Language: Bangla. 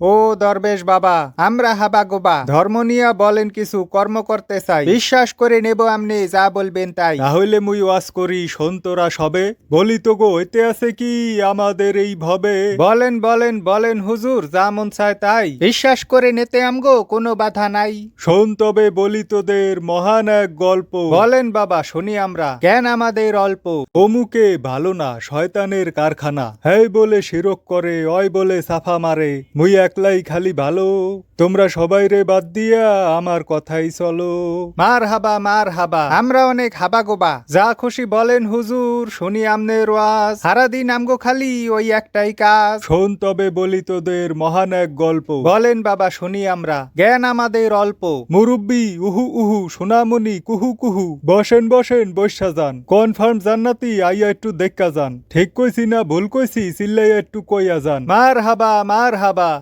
ও দরবেশ বাবা, আমরা হাবা গোবা ধর্ম নিয়া বলেন কিছু কর্ম করতে চাই, বিশ্বাস করে নেব আপনি যা বলবেন তাই। তাহলে মুই ওয়াজ করি সন্তরা সবে, বলি তো গো এতে আছে কি আমাদের এই ভবে। বলেন বলেন বলেন হুজুর, যা মন চায় তাই, বিশ্বাস করে নিতে আমগো কোনো বাধা নাই। শোন তবে বলি তোদের মহান এক গল্প। বলেন বাবা শুনি আমরা, জ্ঞান আমাদের অল্প। অমুকে ভালো না শয়তানের কারখানা, হ্যাঁ বলে শিরক করে অয় বলে সাফা মারে, মুই একলাই খালি ভালো, তোমরা সবাই রে বাদ দিয়া আমার কথাই চলো। মার হাবা, আমরা অনেক হাবা গোবা, যা খুশি বলেন হুজুর, শুনি আমনের ওয়াজ, সারাদিন আমগো খালি ওই একটাই কাজ। শোন তবে বলি তোদের মহান এক গল্প। বলেন বাবা শুনি আমরা, জ্ঞান আমাদের অল্প। মুরব্বি উহু উহু, সোনামণি কুহু কুহু, বসেন বসেন বৈশা যান, কনফার্ম জান্নাতি আইয়া একটু দেখা যান, ঠিক কইছি না ভুল কইছি চিল্লাইয়া একটু কইয়া যান। মার হাবা